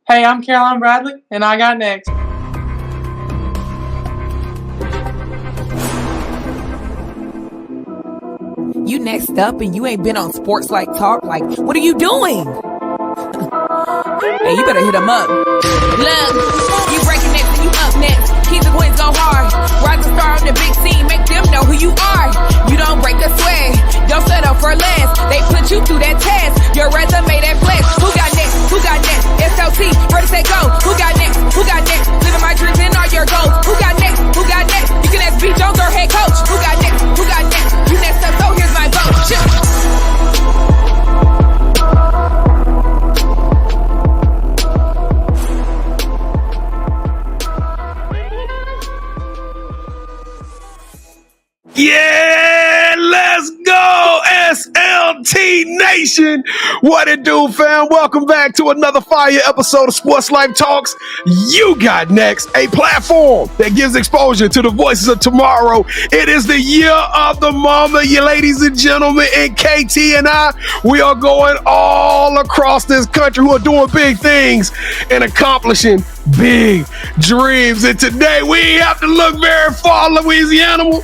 Hey, I'm Caroline Bradley, and I got next. You next up and you ain't been on Sportslifetalk. Like, what are you doing? Hey, you better hit him up. Look, you breaking next and you up next. Keep the wins go hard. Rise and star on the big team. Make them know who you are. You don't break a sweat. Don't settle for less. They put you through that test. Your resume that flex. Who got next? Who got next? SLT, ready, set, go. Who got next? Who got next? Living my dreams and all your goals. Who got next? Who got next? You can ask B. Jones or head coach. Who got next? Who got next? You next up, so here's my vote. Shoot. Yeah, let's go, SLT Nation. What it do, fam? Welcome back to another fire episode of Sports Life Talks. You got next, a platform that gives exposure to the voices of tomorrow. It is the year of the mama, you ladies and gentlemen, and KT and I, we are going all across this country who are doing big things and accomplishing big dreams. And today we have to look very far, Louisiana.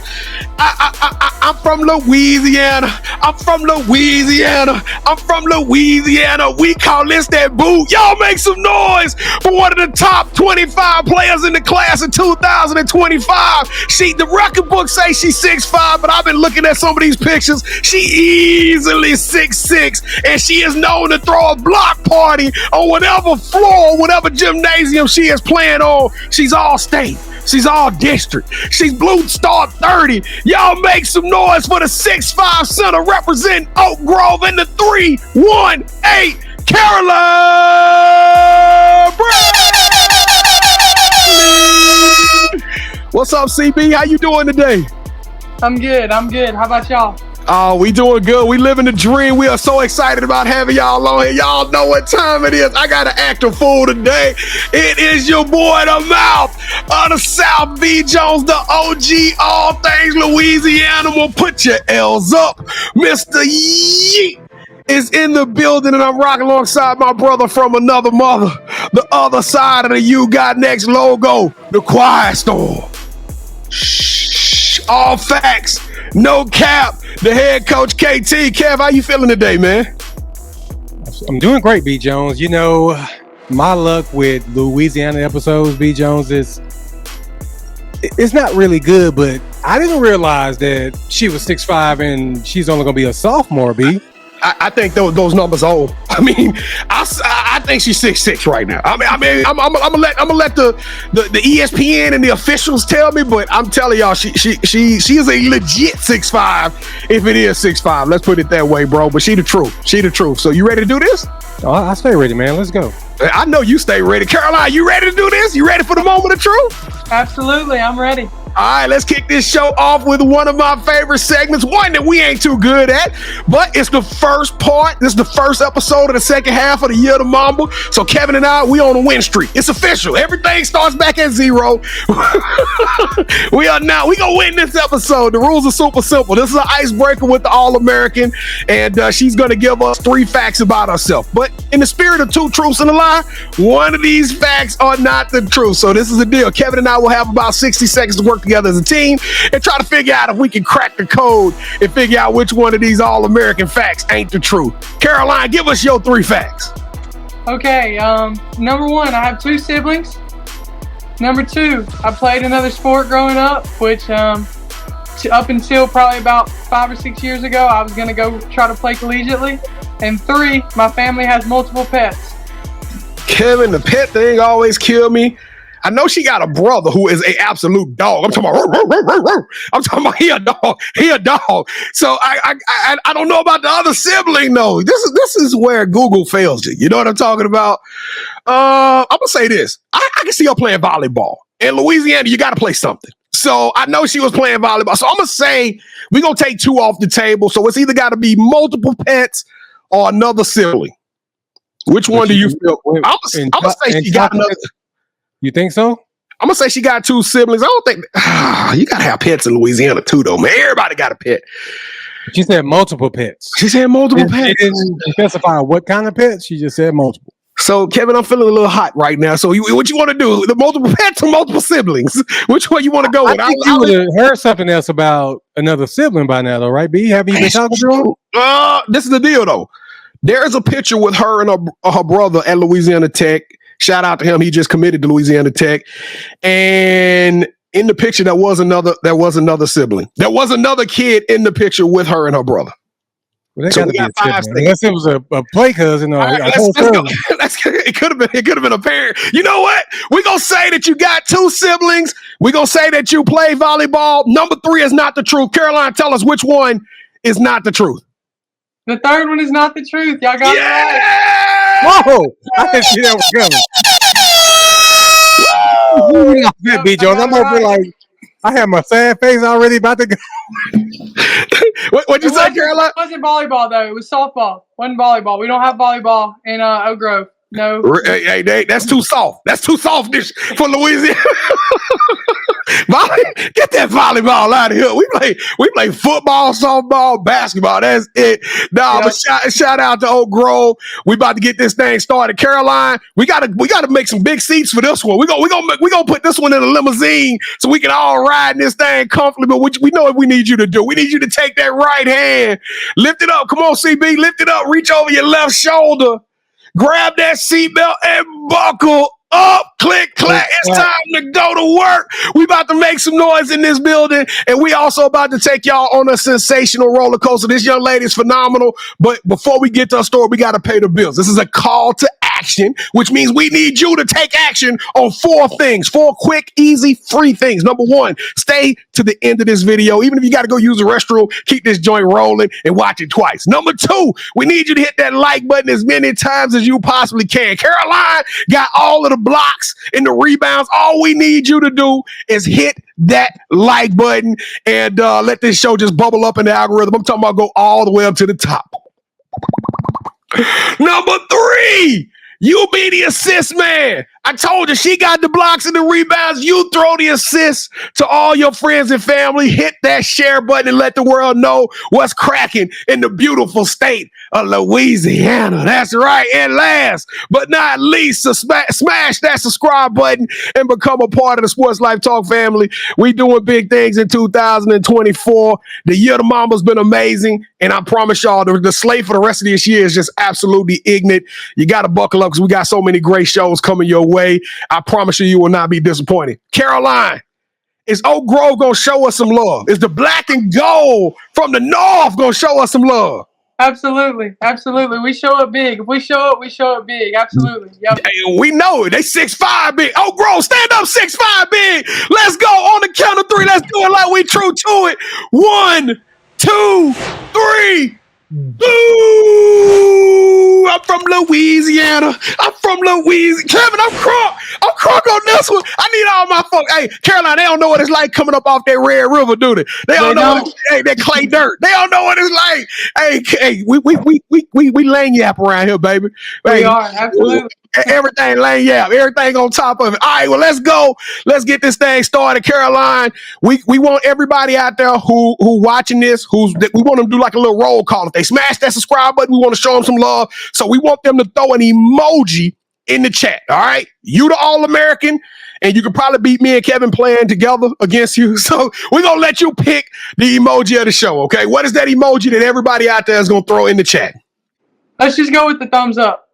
I'm from Louisiana. I'm from Louisiana. I'm from Louisiana. We call this that boot. Y'all make some noise for one of the top 25 players in the class of 2025. The record book say she's 6'5", but I've been looking at some of these pictures. She easily 6'6", and she is known to throw a block party on whatever floor, whatever gymnasium she is playing on. She's all state. She's all district. She's Blue Star 30. Y'all make some noise for the 6'5" center representing Oak Grove and the 318 Caroline Bradley. What's up, CB? How you doing today? I'm good. How about y'all? Oh, we doing good. We living the dream. We are so excited about having y'all on here. Y'all know what time it is. I got to act a fool today. It is your boy, the mouth of the South, B. Jones, the OG, all things Louisiana. Will put your L's up. Mr. Yeet is in the building, and I'm rocking alongside my brother from another mother, the other side of the You Got Next logo, the Quiet Storm. Shh, all facts, no cap. The head coach, KT. Kev, how you feeling today, man? I'm doing great, B. Jones. You know, my luck with Louisiana episodes, B. Jones, it's not really good, but I didn't realize that she was 6'5" and she's only going to be a sophomore, B. I think those numbers are old. I mean, I think she's 6'6" right now. I'm gonna let the ESPN and the officials tell me, but I'm telling y'all, she is a legit 6'5" if it is 6'5". Let's put it that way, bro. But she the truth. So you ready to do this? Oh, I stay ready, man. Let's go. I know you stay ready. Caroline, you ready to do this? You ready for the moment of truth? Absolutely, I'm ready. All right, let's kick this show off with one of my favorite segments, one that we ain't too good at, but it's the first part. This is the first episode of the second half of the Year of the Mamba. So Kevin and I, we on a win streak. It's official. Everything starts back at 0. We gonna win this episode. The rules are super simple. This is an icebreaker with the All-American, and she's gonna give us 3 facts about herself. But in the spirit of 2 truths and a lie, one of these facts are not the truth. So this is the deal. Kevin and I will have about 60 seconds to work together as a team and try to figure out if we can crack the code and figure out which one of these All-American facts ain't the truth. Caroline, give us your 3 facts. Okay, number 1, I have 2 siblings. Number 2, I played another sport growing up, which up until probably about 5 or 6 years ago, I was going to go try to play collegiately. And 3, my family has multiple pets. Kevin, the pet thing always killed me. I know she got a brother who is an absolute dog. I'm talking about, I'm talking about he a dog. So I don't know about the other sibling though. This is where Google fails you. You know what I'm talking about? I'm gonna say this. I can see her playing volleyball. In Louisiana, you got to play something. So I know she was playing volleyball. So I'm gonna say we're gonna take 2 off the table. So it's either got to be multiple pets or another sibling. Which one do you feel? I'm gonna say she got another. You think so? I'm gonna say she got 2 siblings. I don't think you gotta have pets in Louisiana too, though, man. Everybody got a pet. She said multiple pets. She said multiple pets. She didn't specify what kind of pets. She just said multiple. So, Kevin, I'm feeling a little hot right now. So, what you want to do? The multiple siblings. Which one you want to go with? I think you would have heard something else about another sibling by now, though, right, B? Have you been talking to him? This is the deal, though. There is a picture with her and her brother at Louisiana Tech. Shout out to him. He just committed to Louisiana Tech. And in the picture, there was another sibling. There was another kid in the picture with her and her brother. Well, so we got five. Unless it was a play cousin or right, a whole cousin. It could have been a parent. You know what? We're gonna say that you got two siblings. We're gonna say that you play volleyball. Number 3 is not the truth. Caroline, tell us which one is not the truth. The third one is not the truth. Y'all got it right. Whoa! I didn't see that was coming. B. Jones, I'm over like I have my sad face already about to go. What'd you say, Caroline? It wasn't volleyball though. It was softball. Wasn't volleyball. We don't have volleyball in Oak Grove. No. Hey, that's too soft. That's too soft for Louisiana. Get that volleyball out of here. We play football, softball, basketball. That's it. But shout out to Oak Grove. We about to get this thing started. Caroline, we gotta make some big seats for this one. We gonna put this one in a limousine so we can all ride in this thing comfortably. But we know what we need you to do. We need you to take that right hand, lift it up. Come on, CB, lift it up. Reach over your left shoulder. Grab that seatbelt and buckle up. Click, clack. It's time to go to work. We about to make some noise in this building, and we also about to take y'all on a sensational roller coaster. This young lady is phenomenal, but before we get to our story, we got to pay the bills. This is a call to action, which means we need you to take action on 4 things, 4 quick, easy, free things. Number 1, stay to the end of this video. Even if you got to go use the restroom, keep this joint rolling and watch it twice. Number 2, we need you to hit that like button as many times as you possibly can. Caroline got all of the blocks and the rebounds. All we need you to do is hit that like button and let this show just bubble up in the algorithm. I'm talking about go all the way up to the top. Number 3, you be the assist man. I told you, she got the blocks and the rebounds. You throw the assists to all your friends and family. Hit that share button and let the world know what's cracking in the beautiful state of Louisiana. That's right. And last but not least, smash that subscribe button and become a part of the Sports Life Talk family. We doing big things in 2024. The year of the Mamba's been amazing. And I promise y'all, the slate for the rest of this year is just absolutely ignorant. You got to buckle up because we got so many great shows coming your way. I promise you will not be disappointed. Caroline, is Oak Grove going to show us some love? Is the black and gold from the north going to show us some love? Absolutely. Absolutely. We show up big. If we show up, we show up big. Absolutely. Yep. Hey, we know it. They 6'5" big. Oak Grove, stand up 6'5" big. Let's go on the count of 3. Let's do it like we true to it. 1, 2, 3. Ooh, I'm from Louisiana. Kevin, I'm crunk on this one. I need all my folks. Hey, Caroline, they don't know what it's like coming up off that Red River, do they? They don't know. That clay dirt. They don't know what it's like. Hey, we lane yap around here, baby. We are, absolutely. Everything lane yap, everything on top of it. All right, well, let's go. Let's get this thing started. Caroline, we want everybody out there who watching this, we want them to do like a little roll call. If they smash that subscribe button, we want to show them some love. So we want them to throw an emoji in the chat. All right, you the All-American, and you could probably beat me and Kevin playing together against you. So we're gonna let you pick the emoji of the show. Okay, what is that emoji that everybody out there is gonna throw in the chat? Let's just go with the thumbs up.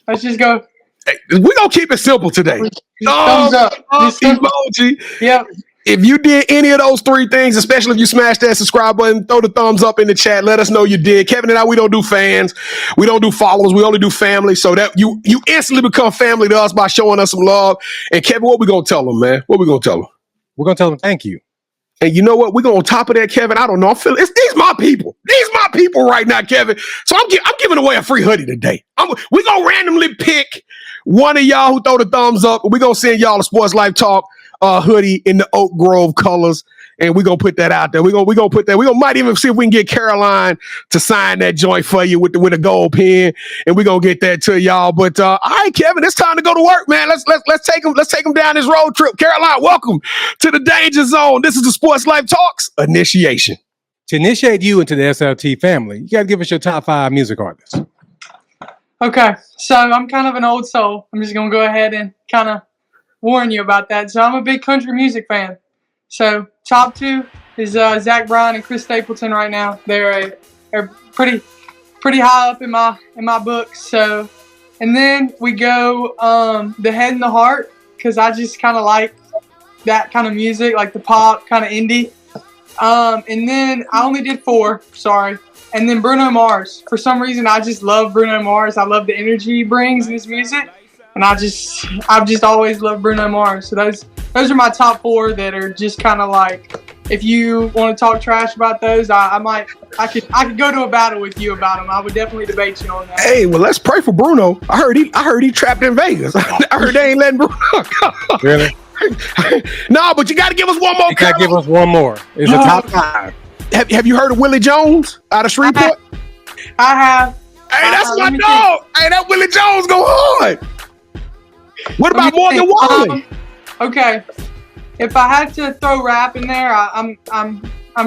Let's just go. Hey, we're going to keep it simple today. Thumbs up. Emoji. Yep. If you did any of those 3 things, especially if you smashed that subscribe button, throw the thumbs up in the chat. Let us know you did. Kevin and I, we don't do fans. We don't do followers. We only do family. So that you instantly become family to us by showing us some love. And Kevin, what we going to tell them, man? What we going to tell them? We're going to tell them thank you. And you know what? We're going to top of that, Kevin. I don't know. I'm feeling these my people. These my people right now, Kevin. So I'm giving away a free hoodie today. We're going to randomly pick one of y'all who throw the thumbs up. We're going to send y'all a Sports Life Talk hoodie in the Oak Grove colors. And we're going to put that out there. We're going to put that. Might even see if we can get Caroline to sign that joint for you with a gold pen. And we're going to get that to y'all. But all right, Kevin, it's time to go to work, man. Let's take them down this road trip. Caroline, welcome to the Danger Zone. This is the Sports Life Talks initiation. To initiate you into the SLT family, you got to give us your top 5 music artists. Okay, so I'm kind of an old soul. I'm just gonna go ahead and kind of warn you about that. So I'm a big country music fan. So top two is Zach Bryan and Chris Stapleton right now. They're pretty high up in my books. So, and then we go the Head and the Heart, because I just kind of like that kind of music, like the pop kind of indie. And then I only did 4. Sorry. And then Bruno Mars. For some reason, I just love Bruno Mars. I love the energy he brings in his music, and I've just always loved Bruno Mars. So those are my top 4 that are just kind of like, if you want to talk trash about those, I could go to a battle with you about them. I would definitely debate you on that. Hey, well, let's pray for Bruno. I heard he trapped in Vegas. I heard they ain't letting Bruno go. Really? No, but you got to give us one more. You got to give us one more. It's a top 5. Have you heard of Willie Jones out of Shreveport? I have. Hey, that's my dog. Hey, that Willie Jones go hard. What about Morgan Wallen? Okay, if I had to throw rap in there, I'm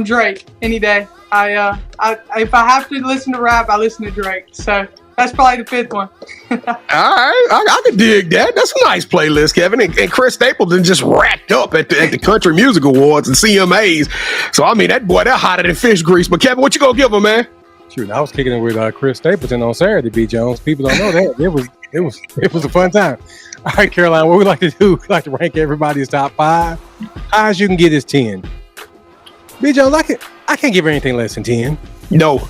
Drake any day. If I have to listen to rap, I listen to Drake. So that's probably the 5th one. All right, I can dig that. That's a nice playlist, Kevin. And Chris Stapleton just racked up at the Country Music Awards and CMAs. So I mean, that boy, they're hotter than fish grease. But Kevin, what you gonna give him, man? Shoot, I was kicking it with Chris Stapleton on Saturday, B. Jones. People don't know that. It was a fun time. All right, Caroline, what we like to do, we like to rank everybody's top 5. Highest you can get is 10. B. Jones, I can't give her anything less than 10. No.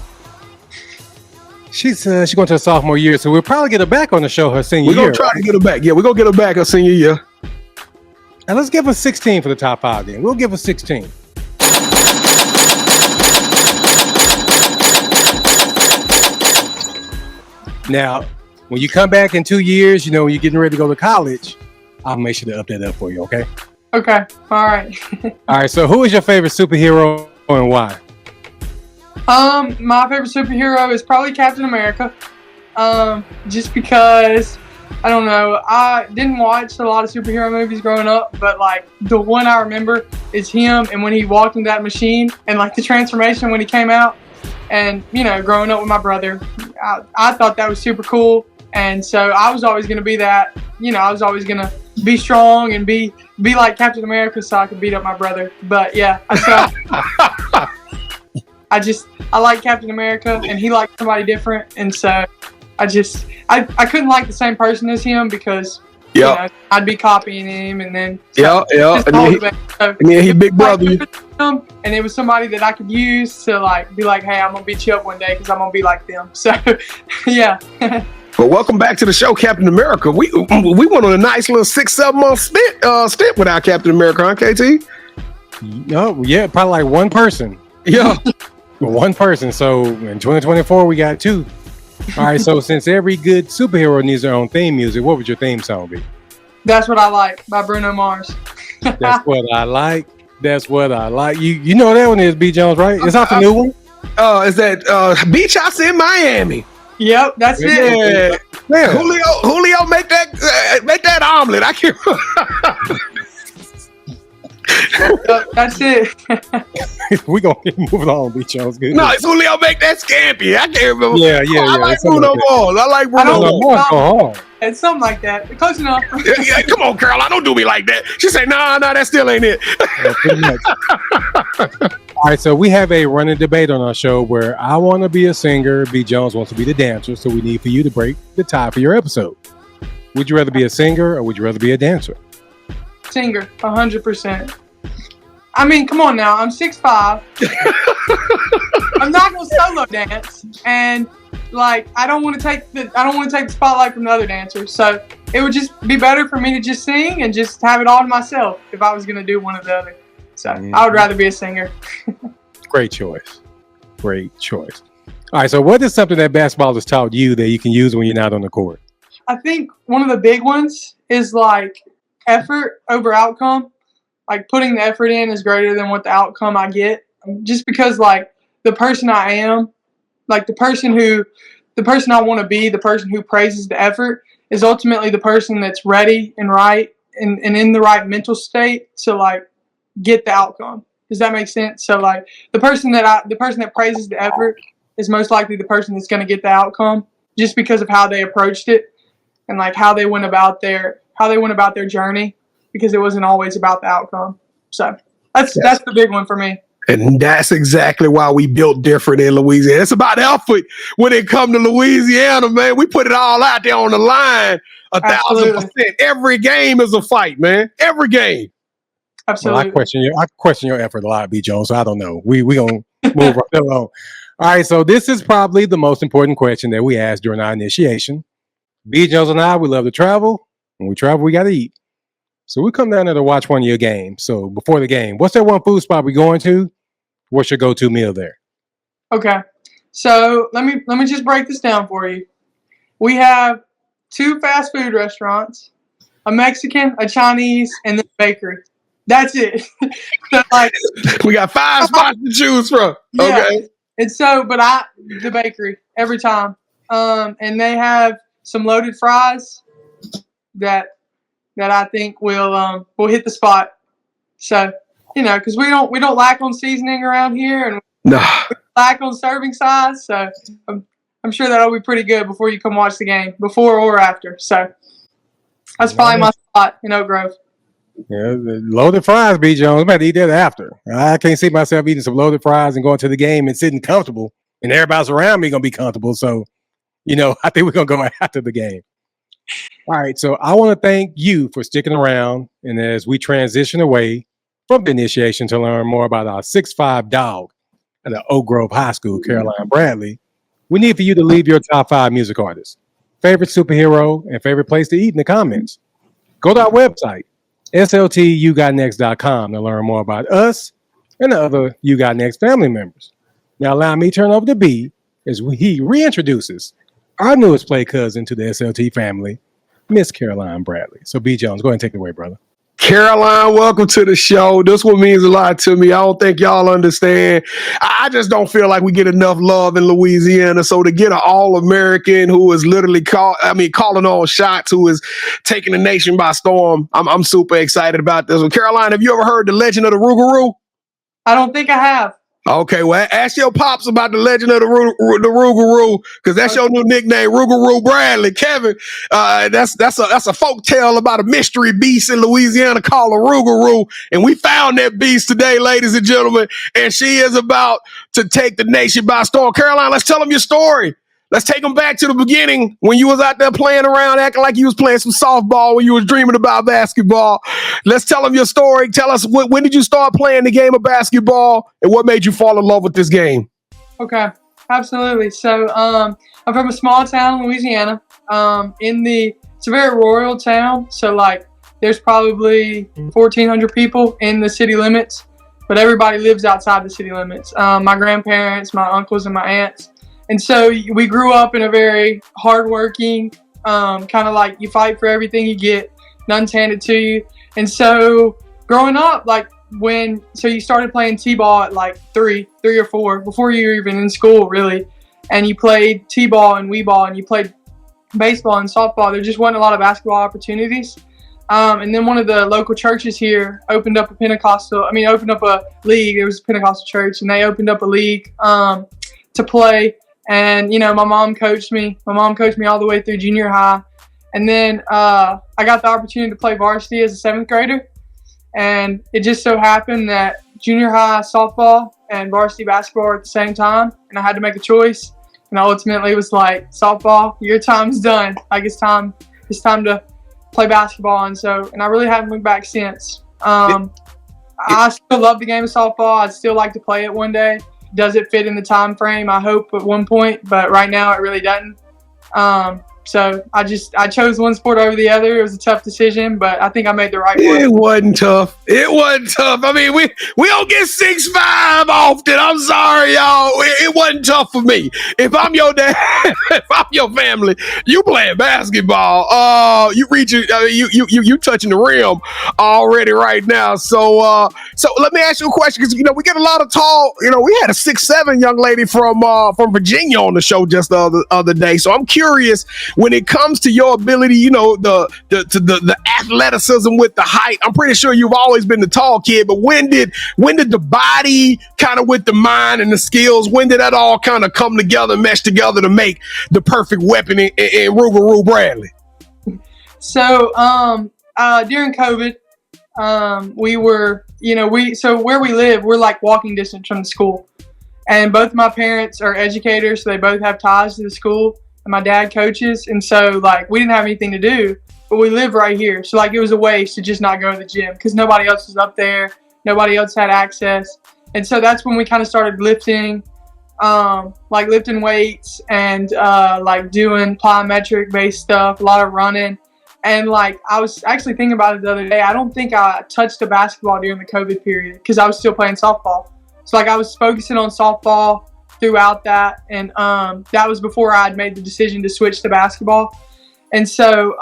She's going to her sophomore year, so we'll probably get her back on the show her senior year. We're going to try to get her back. Yeah, we're going to get her back her senior year. And let's give her 16 for the top 5 then. We'll give her 16. Now, when you come back in 2 years, when you're getting ready to go to college, I'll make sure to up that up for you, okay? Okay. All right. All right, so who is your favorite superhero and why? My favorite superhero is probably Captain America. Just because, I don't know, I didn't watch a lot of superhero movies growing up, but like the one I remember is him, and when he walked into that machine, and like the transformation when he came out, and growing up with my brother, I thought that was super cool, and so I was always gonna be that. I was always gonna be strong and be like Captain America, so I could beat up my brother. But yeah, I like Captain America, and he liked somebody different, and so I couldn't like the same person as him, because I'd be copying him, and then and then he big brother you. And it was somebody that I could use to like be like, hey, I'm gonna beat you up one day because I'm gonna be like them. So yeah. Well, welcome back to the show, Captain America. We went on a nice little 6-7 month stint without Captain America, huh, KT? No, yeah, probably like one person. Yeah. One person. So in 2024, we got 2. All right. So since every good superhero needs their own theme music, what would your theme song be? That's What I Like by Bruno Mars. That's What I Like. That's What I Like. You know what that one is, B. Jones, right? It's not the new one. Is that Beach House in Miami? Yep, that's it. Yeah. Julio, make that omelet. I can't. That's it. We gonna keep moving on, B. Jones. Good. No, it's Julio make that scampi. I can't remember. Yeah. I like Bruno Mars. I like Bruno Mars. It's something like that. Close enough. Yeah, come on, Caroline. Don't do me like that. She say, nah, that still ain't it. Yeah, pretty much. All right, so we have a running debate on our show where I want to be a singer, B. Jones wants to be the dancer, so we need for you to break the tie for your episode. Would you rather be a singer or would you rather be a dancer? Singer, 100%. I mean, come on now. I'm 6'5". I'm not gonna solo dance, and like I don't want to take the spotlight from the other dancers. So it would just be better for me to just sing and just have it all to myself if I was gonna do one or the other. So I would rather be a singer. Great choice. Great choice. All right. So what is something that basketball has taught you that you can use when you're not on the court? I think one of the big ones is like effort over outcome. Like putting the effort in is greater than what the outcome I get. Just because like the person I am, like the person I want to be, the person who praises the effort is ultimately the person that's ready and right and in the right mental state to like get the outcome. Does that make sense? So like the person that praises the effort is most likely the person that's going to get the outcome. just because of how they approached it and like how they went about their journey, because it wasn't always about the outcome. So that's the big one for me. And that's exactly why we built different in Louisiana. It's about effort when it comes to Louisiana, man. We put it all out there on the line, 1,000%. Every game is a fight, man. Every game. Absolutely. Well, I question your effort a lot, B. Jones. So I don't know. We gonna move right along. All right. So this is probably the most important question that we ask during our initiation. B. Jones and I, we love to travel. When we travel, we got to eat. So we come down there to watch one of your games. So before the game, what's that one food spot we going to? What's your go-to meal there? Okay. So let me just break this down for you. We have 2 fast food restaurants, a Mexican, a Chinese, and then a bakery. That's it. So like we got 5 spots to choose from. Yeah. Okay. And so, but the bakery every time. And they have some loaded fries that I think will hit the spot. So, because we don't lack on seasoning around here, and we lack on serving size. So I'm sure that'll be pretty good before you come watch the game, before or after. So that's probably my spot in Oak Grove. Yeah, the loaded fries, B. Jones. I'm about to eat that after. I can't see myself eating some loaded fries and going to the game and sitting comfortable, and everybody's around me gonna be comfortable. So, I think we're gonna go after the game. All right. So I want to thank you for sticking around, and as we transition away from the initiation to learn more about our 6'5" dog at the Oak Grove High School, Caroline Bradley, we need for you to leave your top 5 music artists, favorite superhero, and favorite place to eat in the comments. Go to our website, sltugotnext.com, to learn more about us and the other You Got Next family members. Now allow me to turn over to B as he reintroduces our newest play cousin to the SLT family, Miss Caroline Bradley. So B. Jones, go ahead and take it away, brother. Caroline, welcome to the show. This one means a lot to me. I don't think y'all understand. I just don't feel like we get enough love in Louisiana. So to get an All-American who is literally calling all shots, who is taking the nation by storm, I'm super excited about this one. Caroline, have you ever heard the legend of the Rougarou? I don't think I have. Okay, well, ask your pops about the legend of the Rougarou, because that's your new nickname, Rougarou Bradley. Kevin, that's a folk tale about a mystery beast in Louisiana called a Rougarou, and we found that beast today, ladies and gentlemen, and she is about to take the nation by storm. Caroline, let's tell them your story. Let's take them back to the beginning when you was out there playing around, acting like you was playing some softball when you was dreaming about basketball. Let's tell them your story. Tell us when did you start playing the game of basketball and what made you fall in love with this game? Okay, absolutely. So I'm from a small town in Louisiana. It's a very rural town. So like there's probably 1,400 people in the city limits, but everybody lives outside the city limits. My grandparents, my uncles, and my aunts. And so we grew up in a very hardworking, kind of like you fight for everything you get, none's handed to you. And so growing up, so you started playing t-ball at like 3 or 4, before you were even in school, really. And you played t-ball and wee-ball, and you played baseball and softball. There just wasn't a lot of basketball opportunities. And then one of the local churches here opened up a league. It was a Pentecostal church, and they opened up a league to play. And, my mom coached me. My mom coached me all the way through junior high. And then I got the opportunity to play varsity as a 7th grader. And it just so happened that junior high softball and varsity basketball were at the same time. And I had to make a choice. And I ultimately was like, softball, your time's done. Like, it's time to play basketball. And I really haven't looked back since. I still love the game of softball. I'd still like to play it one day. Does it fit in the time frame? I hope at one point, but right now it really doesn't. So I chose one sport over the other. It was a tough decision, but I think I made the right one. It wasn't tough. I mean, we don't get 6'5" often. I'm sorry, y'all. It wasn't tough for me. If I'm your dad, if I'm your family, you playing basketball. You reaching, you touching the rim already right now. So let me ask you a question, because we get a lot of tall. We had a 6'7" young lady from Virginia on the show just the other day. So I'm curious. when it comes to your ability, you know, the athleticism with the height, I'm pretty sure you've always been the tall kid, but when did the body kind of with the mind and the skills, when did that all kind of come together, mesh together to make the perfect weapon in Rougarou Bradley? So during COVID, we were, so where we live, we're like walking distance from the school. And both my parents are educators, so they both have ties to the school. And my dad coaches. And so, like, we didn't have anything to do, but we live right here. So, like, it was a waste to just not go to the gym because nobody else was up there. Nobody else had access. And so that's when we kind of started lifting, like lifting weights and like doing plyometric-based stuff, a lot of running. And, like, I was actually thinking about it the other day. I don't think I touched a basketball during the COVID period because I was still playing softball. So, like, I was focusing on softball throughout that. And that was before I had made the decision to switch to basketball. And so,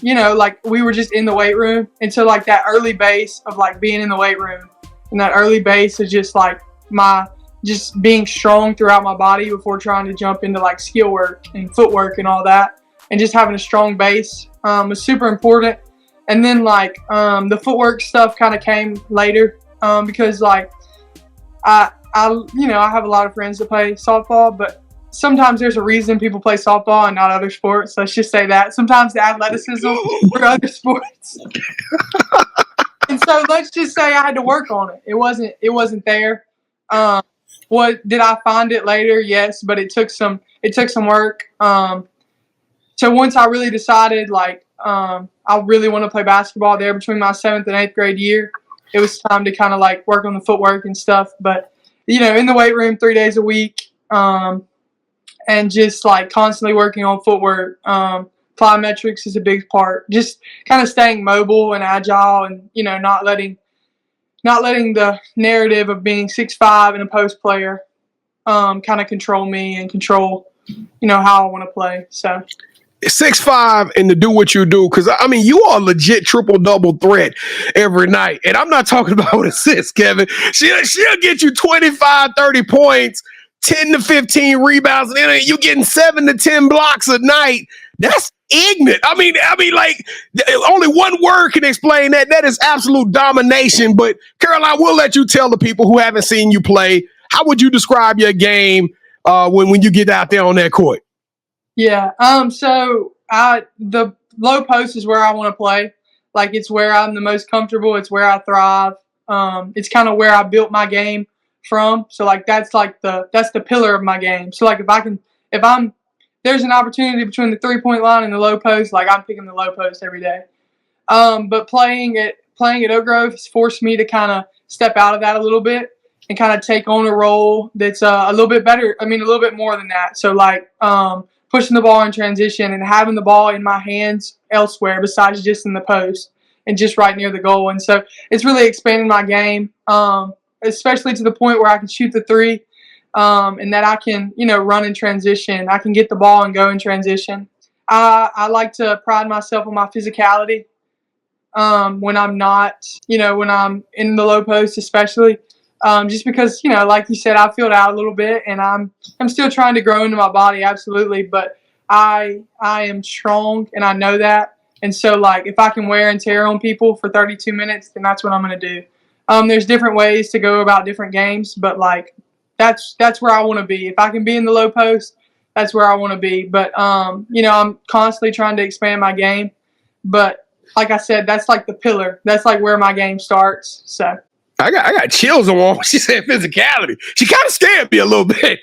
like, we were just in the weight room. And so, like, that early base of, like, being in the weight room and that early base of just, like, just being strong throughout my body before trying to jump into, like, skill work and footwork and all that. And just having a strong base was super important. And then, like, the footwork stuff kind of came later because, like, I have a lot of friends that play softball, but sometimes there's a reason people play softball and not other sports. Let's just say that. Sometimes the athleticism for other sports. And so let's just say I had to work on it. It wasn't there. What did I find it later? Yes, but it took some work. So once I really decided, like, I really want to play basketball there between my 7th and 8th grade year, it was time to kind of, like, work on the footwork and stuff. But, in the weight room 3 days a week and just, like, constantly working on footwork. Plyometrics is a big part. Just kind of staying mobile and agile and, not letting the narrative of being 6'5" and a post player kind of control me and control, how I want to play. So 6'5" and to do what you do, because I mean you are a legit triple-double threat every night. And I'm not talking about assists, Kevin. She'll get you 25, 30 points, 10 to 15 rebounds, and then you getting 7 to 10 blocks a night. That's ignorant. I mean, like, only one word can explain that. That is absolute domination. But Caroline, we'll let you tell the people who haven't seen you play, how would you describe your game when you get out there on that court? Yeah. So the low post is where I want to play. Like, it's where I'm the most comfortable. It's where I thrive. It's kind of where I built my game from. So, like, that's the pillar of my game. So, like, if there's an opportunity between the 3-point line and the low post, like, I'm picking the low post every day. But playing at Oak Grove has forced me to kind of step out of that a little bit and kind of take on a role that's a little bit better. I mean, a little bit more than that. So, like, pushing the ball in transition and having the ball in my hands elsewhere besides just in the post and just right near the goal. And so it's really expanded my game, especially to the point where I can shoot the three and that I can, run in transition. I can get the ball and go in transition. I like to pride myself on my physicality when I'm not, when I'm in the low post especially. Just because, like you said, I filled out a little bit and I'm still trying to grow into my body, absolutely. But I am strong and I know that. And so, like, if I can wear and tear on people for 32 minutes, then that's what I'm going to do. There's different ways to go about different games, but, like, that's where I want to be. If I can be in the low post, that's where I want to be. But, I'm constantly trying to expand my game. But like I said, that's like the pillar. That's like where my game starts. So I got chills on when she said physicality. She kind of scared me a little bit.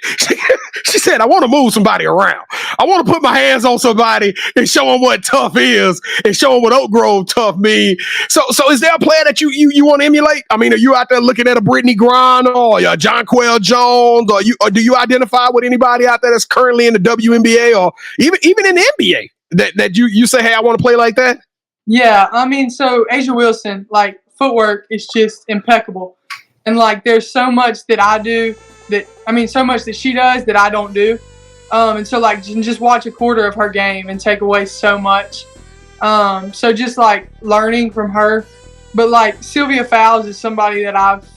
She said, I want to move somebody around. I want to put my hands on somebody and show them what tough is and show them what Oak Grove tough mean. So is there a player that you want to emulate? I mean, are you out there looking at a Brittany Griner or a Jonquel Jones, or do you identify with anybody out there that's currently in the WNBA or even in the NBA that you say, hey, I want to play like that? Yeah, I mean, so Asia Wilson, like, footwork is just impeccable. And, like, there's so much that I do so much that she does that I don't do. And so, like, you can just watch a quarter of her game and take away so much. So just, like, learning from her. But, like, Sylvia Fowles is somebody that I've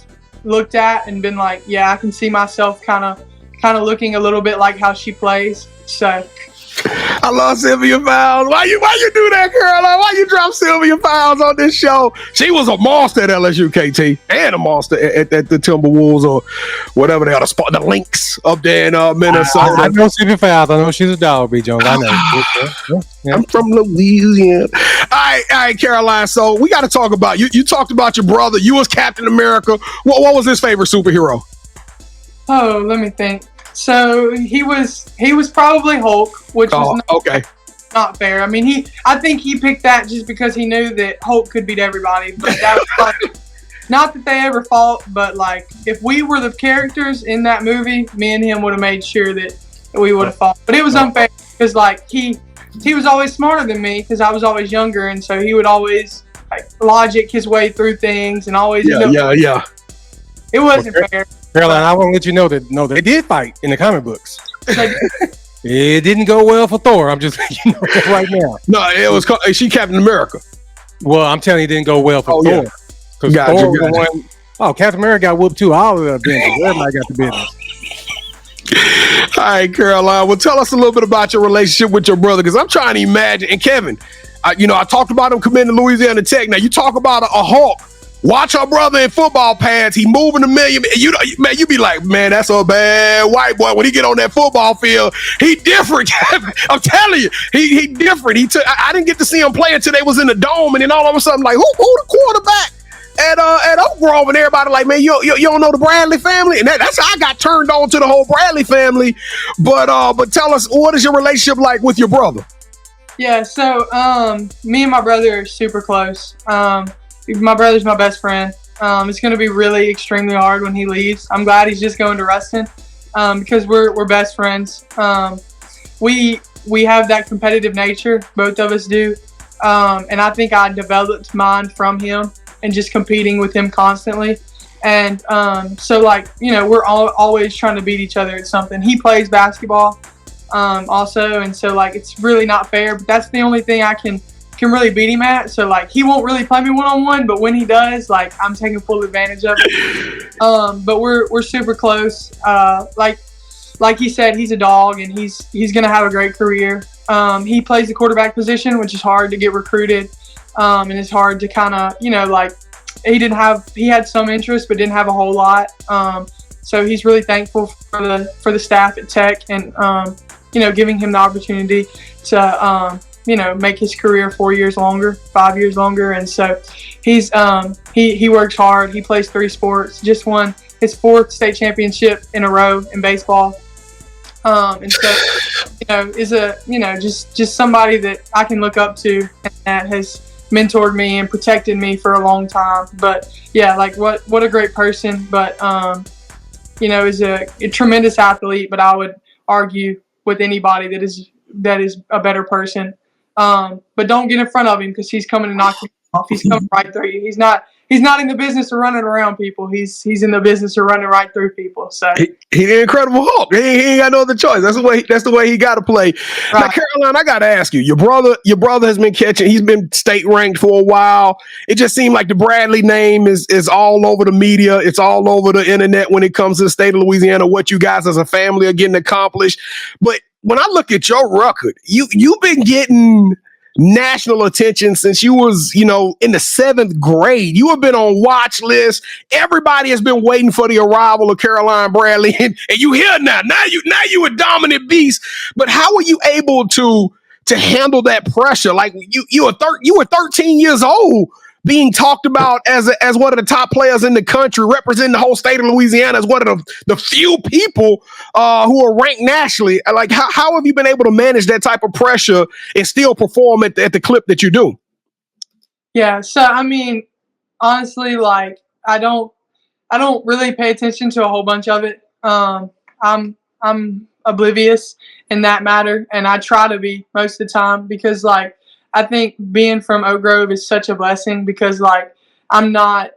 looked at and been like, yeah, I can see myself kind of looking a little bit like how she plays. So I love Sylvia Fowles. Why you do that, Caroline? Why you drop Sylvia Fowles on this show? She was a monster at LSU, KT, and a monster at the Timberwolves or whatever they are, the Lynx up there in Minnesota. I know Sylvia Fowles. I know she's a dog, B. Jones. I know. Yeah. I'm from Louisiana. All right, Caroline. So we got to talk about you. You talked about your brother. You was Captain America. What was his favorite superhero? Oh, let me think. So he was probably Hulk, which was not fair. I mean, I think he picked that just because he knew that Hulk could beat everybody. But that was like, not that they ever fought, but like if we were the characters in that movie, me and him would have made sure that we would have fought. But it was unfair because like he was always smarter than me because I was always younger, and so he would always like logic his way through things and always yeah. It wasn't fair. Caroline, I want to let you know that they did fight in the comic books. It didn't go well for Thor. I'm just letting you know that right now. No, it was she Captain America. Well, I'm telling you, it didn't go well for Thor. Because Thor was the one. Oh, Captain America got whooped too. All of the Avengers. Everybody got the business. All right, Caroline. Well, tell us a little bit about your relationship with your brother, because I'm trying to imagine. And Kevin, I talked about him coming to Louisiana Tech. Now you talk about a Hulk. Watch our brother in football pads. He moving a million. You be like, man, that's a bad white boy. When he get on that football field, he different. I'm telling you, he different. I didn't get to see him play until they was in the dome, and then all of a sudden, like, who the quarterback at Oak Grove? And everybody like, man, you don't know the Bradley family, and that's how I got turned on to the whole Bradley family. But tell us, what is your relationship like with your brother? Yeah, so me and my brother are super close. My brother's my best friend. It's going to be really extremely hard when he leaves. I'm glad he's just going to Ruston because we're best friends. We have that competitive nature, both of us do, and I think I developed mine from him and just competing with him constantly. And so like we're always trying to beat each other at something. He plays basketball also, and so like it's really not fair. But that's the only thing I can really beat him at. So like he won't really play me one-on-one, but when he does, like I'm taking full advantage of it. But we're super close. Like he said, he's a dog, and he's gonna have a great career. He plays the quarterback position, which is hard to get recruited, and it's hard to kind of like he had some interest but didn't have a whole lot. So he's really thankful for the staff at Tech and giving him the opportunity to make his career 4 years longer, 5 years longer. And so he's he works hard. He plays 3 sports, just won his 4th state championship in a row in baseball. And so is just somebody that I can look up to and that has mentored me and protected me for a long time. But yeah, like what a great person. But is a tremendous athlete, but I would argue with anybody that is a better person. But don't get in front of him because he's coming to knock you off. He's coming right through you. He's not in the business of running around people. He's in the business of running right through people. So he's an incredible Hulk. He ain't got no other choice. That's the way he got to play. Right. Now, Caroline, I got to ask you. Your brother has been catching. He's been state ranked for a while. It just seemed like the Bradley name is all over the media. It's all over the internet when it comes to the state of Louisiana. What you guys as a family are getting accomplished, but when I look at your record, you've been getting national attention since you was, in the 7th grade. You have been on watch lists. Everybody has been waiting for the arrival of Caroline Bradley, and you here now. Now you a dominant beast. But how are you able to handle that pressure? Like you were 13 years old, being talked about as one of the top players in the country, representing the whole state of Louisiana as one of the few people who are ranked nationally. Like, how have you been able to manage that type of pressure and still perform at the clip that you do? Yeah, so I mean, honestly, like I don't really pay attention to a whole bunch of it. I'm oblivious in that matter, and I try to be most of the time because like I think being from Oak Grove is such a blessing because like I'm not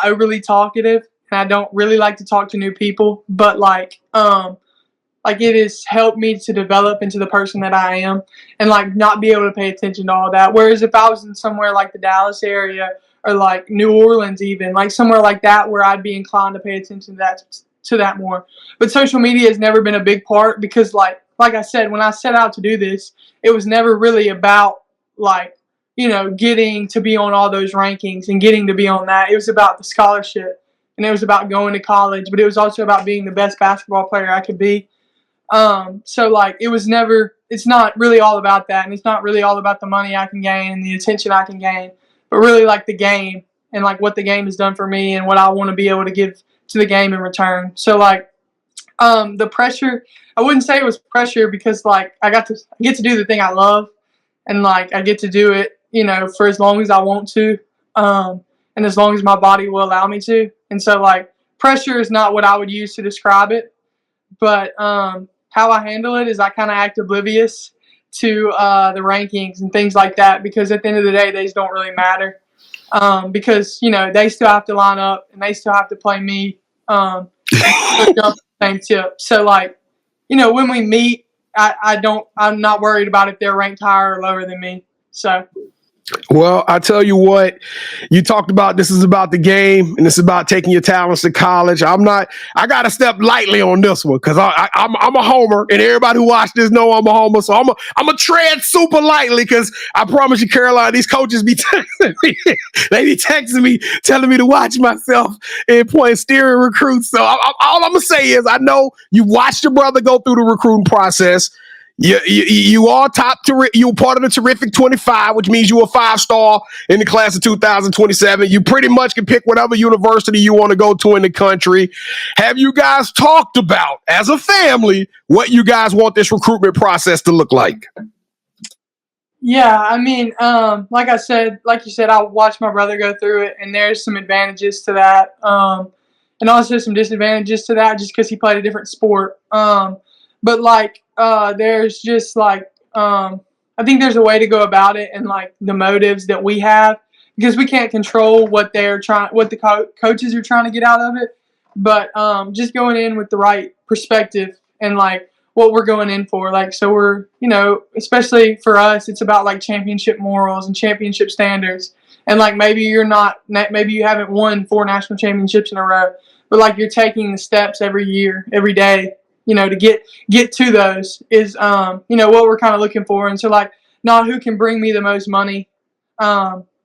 overly talkative and I don't really like to talk to new people, but like it has helped me to develop into the person that I am and like not be able to pay attention to all that. Whereas if I was in somewhere like the Dallas area or like New Orleans, even like somewhere like that where I'd be inclined to pay attention to that more. But social media has never been a big part because like like I said, when I set out to do this, it was never really about like, getting to be on all those rankings and getting to be on that. It was about the scholarship, and it was about going to college, but it was also about being the best basketball player I could be. So like it's not really all about that, and it's not really all about the money I can gain and the attention I can gain, but really like the game and like what the game has done for me and what I want to be able to give to the game in return. So like, the pressure, I wouldn't say it was pressure because like I get to do the thing I love, and like I get to do it, for as long as I want to, and as long as my body will allow me to. And so like pressure is not what I would use to describe it, but how I handle it is I kind of act oblivious to the rankings and things like that, because at the end of the day, they just don't really matter, because they still have to line up and they still have to play me same tip. So like, when we meet, I'm not worried about if they're ranked higher or lower than me. So. Well, I tell you what, you talked about this is about the game and it's about taking your talents to college. I got to step lightly on this one because I'm a homer, and everybody who watched this know I'm a homer. So I'm a tread super lightly because I promise you, Carolina, these coaches be texting me. They be texting me, telling me to watch myself and point steering recruits. So all I'm going to say is I know you watched your brother go through the recruiting process. You are you were part of the terrific 25, which means you were a 5-star in the class of 2027. You pretty much can pick whatever university you want to go to in the country. Have you guys talked about, as a family, what you guys want this recruitment process to look like? Yeah, I mean, like you said, I watched my brother go through it, and there's some advantages to that, and also some disadvantages to that, just because he played a different sport. But like, there's just like, I think there's a way to go about it, and like the motives that we have, because we can't control what the coaches are trying to get out of it. But just going in with the right perspective and like what we're going in for. Like, so we're, especially for us, it's about like championship morals and championship standards. And like maybe you haven't won 4 national championships in a row, but like you're taking the steps every year, every day, to get to those is, what we're kind of looking for. And so like, not who can bring me the most money,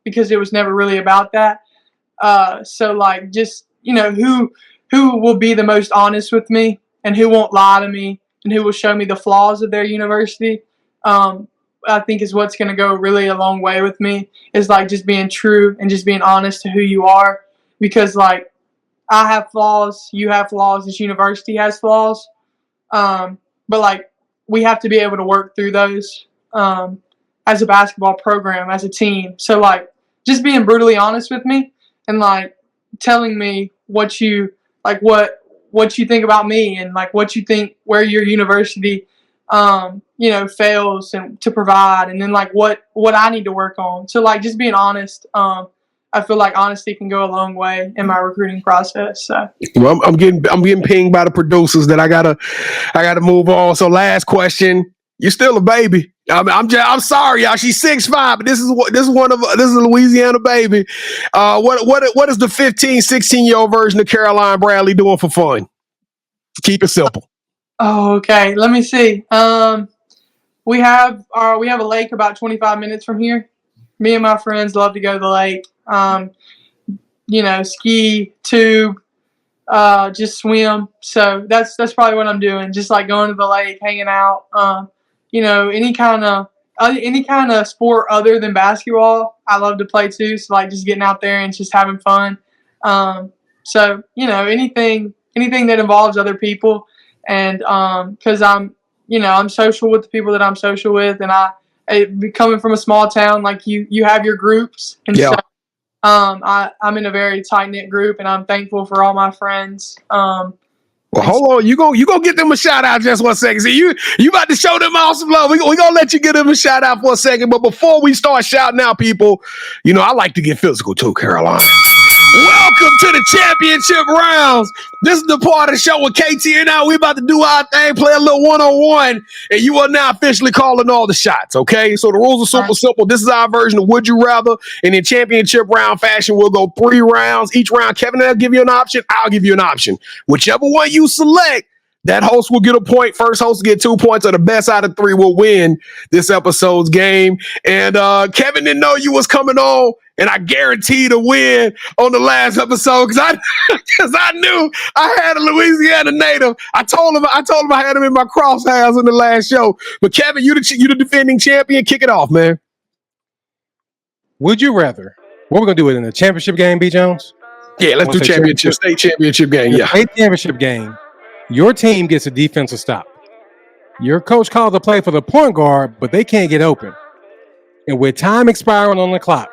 because it was never really about that. So like, just, who will be the most honest with me and who won't lie to me and who will show me the flaws of their university, I think is what's going to go really a long way with me, is like just being true and just being honest to who you are. Because like, I have flaws, you have flaws, this university has flaws. But like, we have to be able to work through those, as a basketball program, as a team. So like, just being brutally honest with me and like telling me what you think about me, and like what you think where your university, fails and to provide, and then like what I need to work on. So like, just being honest. I feel like honesty can go a long way in my recruiting process. So. Well, I'm getting pinged by the producers that I gotta move on. So last question: you're still a baby. I'm sorry, y'all. She's 6'5", but this is a Louisiana baby. What is the 15, 16-year-old version of Caroline Bradley doing for fun? Keep it simple. Oh, okay. Let me see. We have a lake about 25 minutes from here. Me and my friends love to go to the lake. Ski, tube, just swim. So that's probably what I'm doing. Just like going to the lake, hanging out. Any kind of sport other than basketball, I love to play too. So like just getting out there and just having fun. So anything that involves other people, and because I'm social with the people that I'm social with, and coming from a small town, like you have your groups, and yeah. So I'm in a very tight knit group, and I'm thankful for all my friends. Well, hold on. You go get them a shout out just 1 second. See, you about to show them all some love. We gonna let you get them a shout out for a second. But before we start shouting out people, I like to get physical too, Caroline. Welcome to the championship rounds. This is the part of the show with KT and I. We about to do our thing, play a little one-on-one, and you are now officially calling all the shots, okay? So the rules are super simple. This is our version of Would You Rather, and in championship round fashion, we'll go 3 rounds. Each round, Kevin will give you an option. I'll give you an option. Whichever one you select, That host will get a point. First host will get 2 points, or the best out of 3 will win this episode's game. And Kevin didn't know you was coming on, and I guaranteed a win on the last episode because I knew I had a Louisiana native. I told him I had him in my crosshairs in the last show. But Kevin, you the defending champion. Kick it off, man. Would you rather? What we're gonna do it in a championship game, B. Jones? Yeah, let's do state championship game. Yeah, state championship game. Your team gets a defensive stop. Your coach calls a play for the point guard, but they can't get open. And with time expiring on the clock,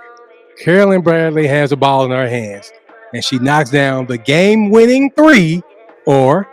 Carolyn Bradley has the ball in her hands, and she knocks down the game-winning 3, or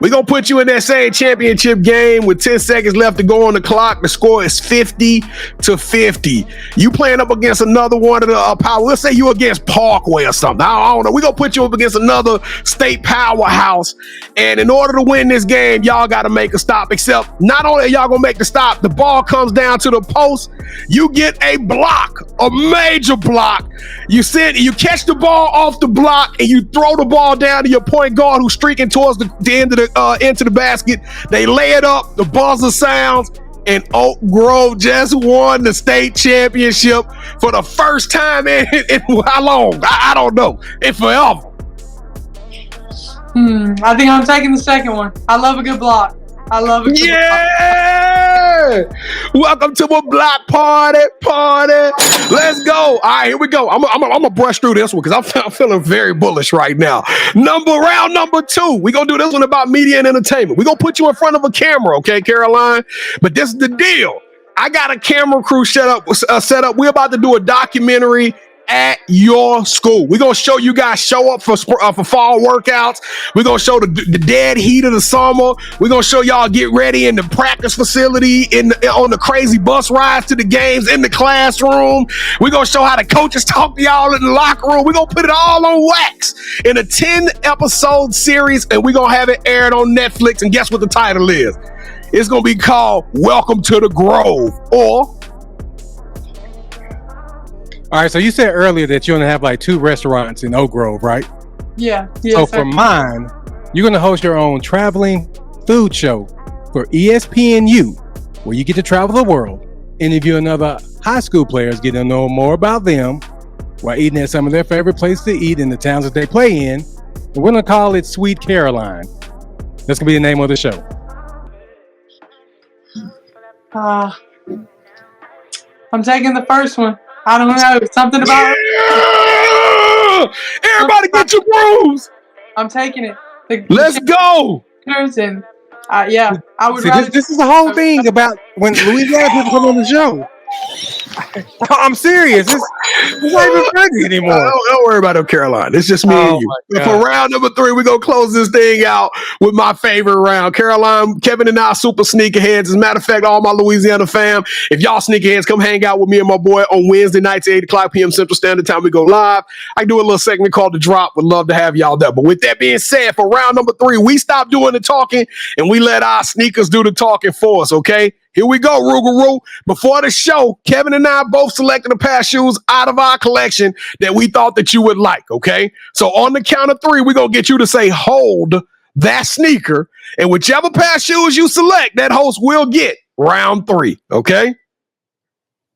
we're going to put you in that same championship game with 10 seconds left to go on the clock. The score is 50-50. You playing up against another one of the power. Let's say you against Parkway or something. I don't know. We're going to put you up against another state powerhouse. And in order to win this game, y'all got to make a stop. Except not only are y'all going to make the stop, the ball comes down to the post. You get a block, a major block. You catch the ball off the block and you throw the ball down to your point guard who's streaking towards the end of into the basket. They lay it up, the buzzer sounds, and Oak Grove just won the state championship for the first time in how long? I don't know. In forever. I think I'm taking the second one. I love a good block. Yeah! Welcome to a block party. Let's go. All right, here we go. I'm gonna brush through this one because I'm feeling very bullish right now. Round number 2. We're gonna do this one about media and entertainment. We're gonna put you in front of a camera, okay, Caroline? But this is the deal. I got a camera crew set up. We're about to do a documentary at your school. We're going to show you guys show up for fall workouts. We're going to show the dead heat of the summer. We're going to show y'all get ready in the practice facility, on the crazy bus rides to the games, in the classroom. We're going to show how the coaches talk to y'all in the locker room. We're going to put it all on wax in a 10-episode series, and we're going to have it aired on Netflix. And guess what the title is? It's going to be called Welcome to the Grove, or all right, so you said earlier that you're going to have like 2 restaurants in Oak Grove, right? Yeah. So for mine, you're going to host your own traveling food show for ESPNU, where you get to travel the world, interviewing other high school players, getting to know more about them while eating at some of their favorite places to eat in the towns that they play in. And we're going to call it Sweet Caroline. That's going to be the name of the show. I'm taking the first one. I don't know. Something about everybody get your grooves. I'm taking it. Let's go. And I would rather. This is the whole thing about when Louisiana people come on the show. I'm serious. It's not even funny anymore. Don't worry about it, Caroline. It's just me and you. For round number 3, we're going to close this thing out with my favorite round. Caroline, Kevin, and I are super sneakerheads. As a matter of fact, all my Louisiana fam, if y'all sneakerheads, come hang out with me and my boy on Wednesday nights, 8 o'clock p.m. Central Standard Time. We go live. I do a little segment called The Drop. Would love to have y'all there. But with that being said, for round number 3, we stop doing the talking and we let our sneakers do the talking for us, okay? Here we go, Rougaroo. Before the show, Kevin and I both selected a pair of shoes out of our collection that we thought that you would like, okay? So on the count of 3, we're going to get you to say, hold that sneaker. And whichever pair of shoes you select, that host will get round 3, okay?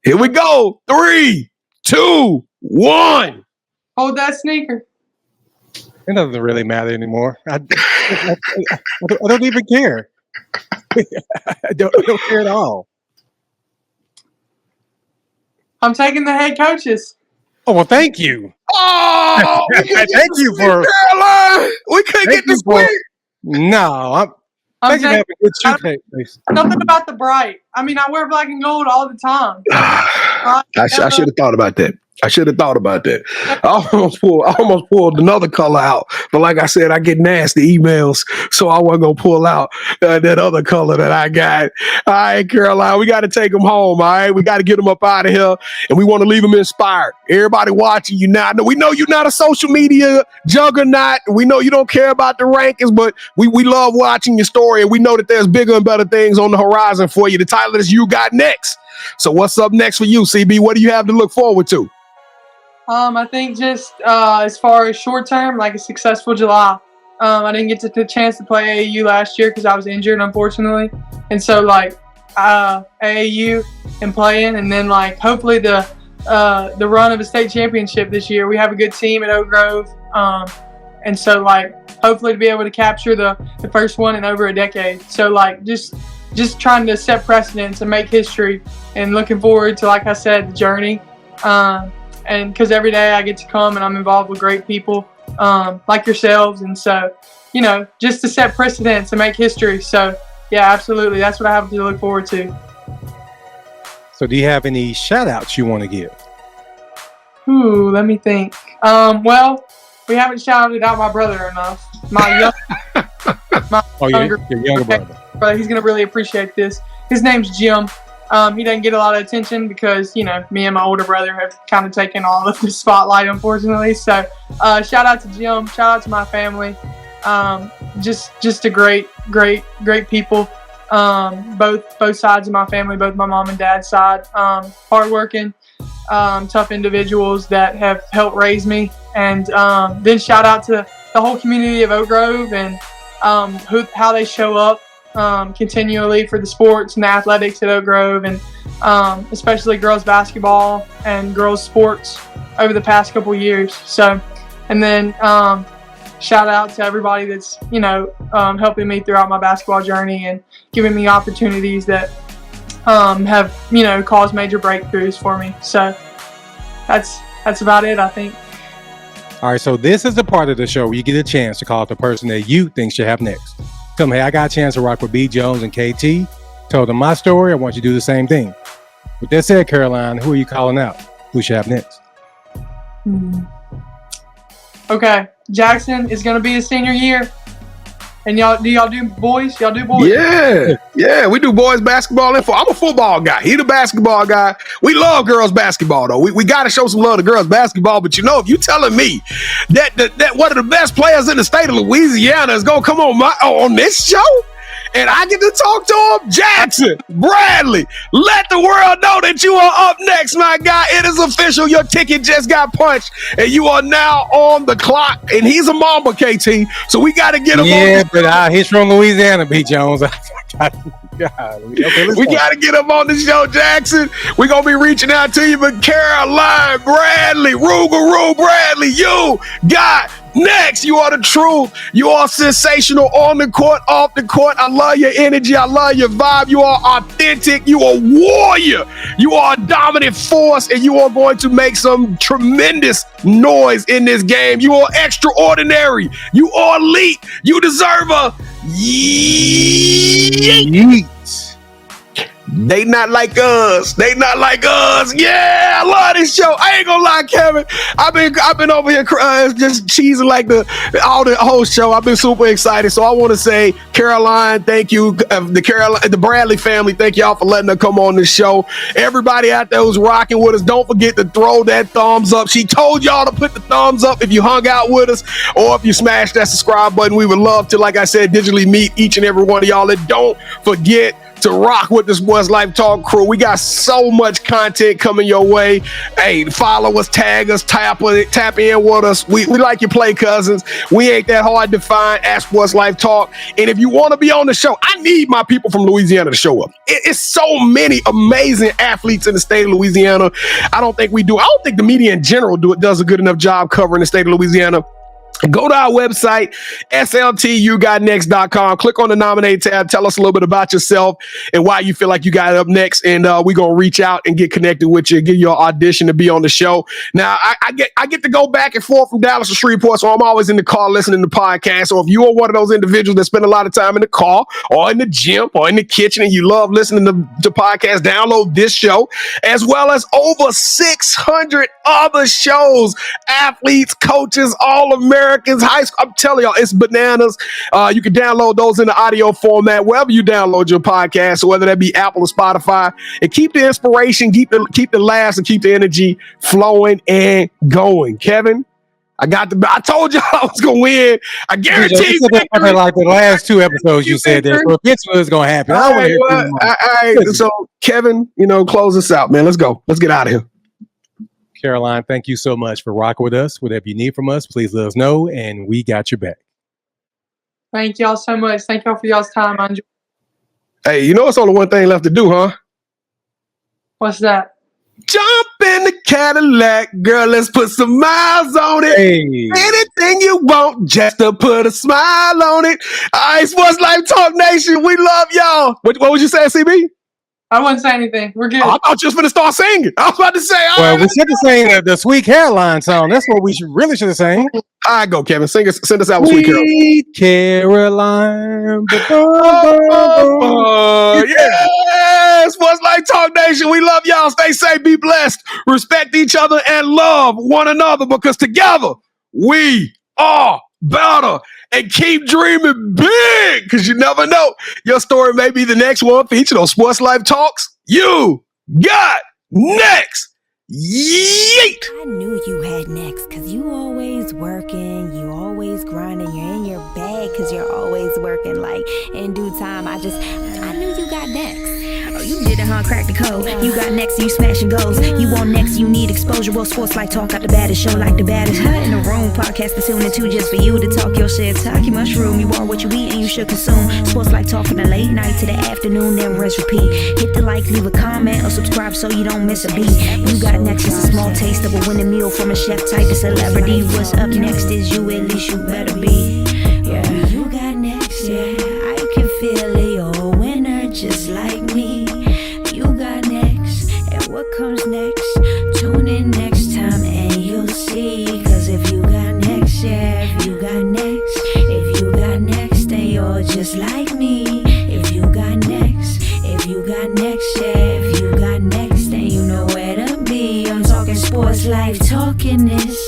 Here we go. 3, 2, 1. Hold that sneaker. It doesn't really matter anymore. I don't even care. I don't care at all. I'm taking the head coaches. Oh, well, thank you. Oh, thank you for Caroline. We couldn't get this quick. No, I'm taking Something about the bright. I mean, I wear black and gold all the time. I should have thought about that. I almost pulled another color out, but like I said, I get nasty emails, so I wasn't gonna pull out that other color that I got. All right, Caroline, we got to take them home. All right, we got to get them up out of here, and we want to leave them inspired. Everybody watching you now, we know you're not a social media juggernaut. We know you don't care about the rankings, but we love watching your story, and we know that there's bigger and better things on the horizon for you. The title is You Got Next. So what's up next for you, CB? What do you have to look forward to? I think just as far as short term, like a successful July. I didn't get the chance to play AAU last year because I was injured, unfortunately. And so, like, AAU and playing, and then, like, hopefully the run of a state championship this year. We have a good team at Oak Grove. And so, like, hopefully to be able to capture the first one in over a decade. So, like, just trying to set precedents and make history, and looking forward to, like I said, the journey. And because every day I get to come and I'm involved with great people like yourselves. And so, you know, just to set precedents and make history. So, yeah, absolutely. That's what I have to look forward to. So do you have any shout outs you want to give? Ooh, let me think. Well, we haven't shouted out my brother enough. My your younger brother. He's going to really appreciate this. His name's Jim. He doesn't get a lot of attention because, you know, me and my older brother have kind of taken all of the spotlight, unfortunately. So shout out to Jim. Shout out to my family. Just a great people. Both sides of my family, both my mom and dad's side. Hardworking, tough individuals that have helped raise me. And then shout out to the whole community of Oak Grove and how they show up continually for the sports and the athletics at Oak Grove, and especially girls basketball and girls sports over the past couple years. So, and then shout out to everybody that's, you know, helping me throughout my basketball journey and giving me opportunities that have, you know, caused major breakthroughs for me. So that's about it, I think. All right, so this is the part of the show where you get a chance to call out the person that you think should have next. Tell them, hey, I got a chance to rock with B. Jones and KT. Tell them my story. I want you to do the same thing. With that said, Caroline, who are you calling out? Who should have next? Okay, Jackson is going to be his senior year. And do y'all do boys? Y'all do boys? Yeah, we do boys basketball. I'm a football guy. He the basketball guy. We love girls basketball, though. We got to show some love to girls basketball. But, you know, if you telling me that one of the best players in the state of Louisiana is going to come on this show, and I get to talk to him, Jackson Bradley, let the world know that you are up next, my guy. It is official. Your ticket just got punched, and you are now on the clock. And he's a Mamba, KT, so we got to get him on. Yeah, but he's from Louisiana, B. Jones. We got to get him on the show, Jackson. We're going to be reaching out to you, but Caroline Bradley, Rougarou Bradley, you got next. You are the truth. You are sensational on the court, off the court. I love your energy. I love your vibe. You are authentic. You are a warrior. You are a dominant force, and you are going to make some tremendous noise in this game. You are extraordinary. You are elite. You deserve a yeet. They not like us. They not like us. Yeah, I love this show. I ain't gonna lie, Kevin. I've been over here just cheesing like the whole show. I've been super excited. So I want to say, Caroline, thank you. The Bradley family, thank y'all for letting her come on the show. Everybody out there who's rocking with us, don't forget to throw that thumbs up. She told y'all to put the thumbs up if you hung out with us, or if you smashed that subscribe button. We would love to, like I said, digitally meet each and every one of y'all. And don't forget to rock with the Sportslifetalk crew. We got so much content coming your way. Hey, follow us, tag us, tap in with us. We like your play cousins. We ain't that hard to find at Sportslifetalk. And if you want to be on the show, I need my people from Louisiana to show up. It's so many amazing athletes in the state of Louisiana. I don't think the media in general does a good enough job covering the state of Louisiana. Go to our website, sltugotnext.com. Click on the nominate tab. Tell us a little bit about yourself and why you feel like you got it up next. And we're going to reach out and get connected with you, give you an audition to be on the show. Now, I get to go back and forth from Dallas to Shreveport, so I'm always in the car listening to podcasts. So if you are one of those individuals that spend a lot of time in the car or in the gym or in the kitchen and you love listening to podcasts, download this show, as well as over 600 other shows, athletes, coaches, all Americans, high school. I'm telling y'all, it's bananas. You can download those in the audio format wherever you download your podcast, so whether that be Apple or Spotify. And keep the inspiration, keep the laughs, and keep the energy flowing and going. Kevin, I told y'all I was gonna win. I guarantee you. Like the last two episodes, you said that. So eventually it's gonna happen. All right. So Kevin, close us out, man. Let's go. Let's get out of here. Caroline, thank you so much for rocking with us. Whatever you need from us, please let us know, and we got your back. Thank y'all so much. Thank y'all for y'all's time. I enjoy. Hey, you know it's only one thing left to do, huh? What's that? Jump in the Cadillac, girl, let's put some miles on it. Hey. Anything you want, just to put a smile on it. All right, Sports Life Talk Nation, we love y'all. What was you saying, CB? I wouldn't say anything. We're good. I thought you was finna start singing. I was about to say, Well, we should have sang the Sweet Caroline song. That's what we really should have sang. all right, go, Kevin. Send us out with Sweet Caroline. Sweet Caroline. Yeah, Sports Life Talk Nation, we love y'all. Stay safe, be blessed, respect each other, and love one another because together we are better. And keep dreaming big because you never know. Your story may be the next one featured on Sports Life Talks. You got next. Yeet. I knew you had next because you always working, you always grinding, you're in your bag because you're always working. Like in due time, I knew you got next. Oh, you did it, huh? Crack the code. You got next, you smashing goals. You want next, you need exposure. Well, Sports Life Talk got the baddest show, like the baddest in the room. Podcast to tune into just for you to talk your shit. Talk your mushroom. You are what you eat and you should consume. Sports Life Talk from the late night to the afternoon, then rest repeat. Hit the like, leave a comment, or subscribe so you don't miss a beat. You got next is a small taste of a winning meal from a chef type of celebrity. What's up next is you, at least you better be. Yeah, you got next, yeah. I can feel it, you're a winner just like me. You got next, and what comes next? Tune in next time and you'll see. Cause if you got next, yeah, if you got next, then you're just like me. If you got next, yeah, if you got next, then you know where to be. I'm talking Sports Life, talking this.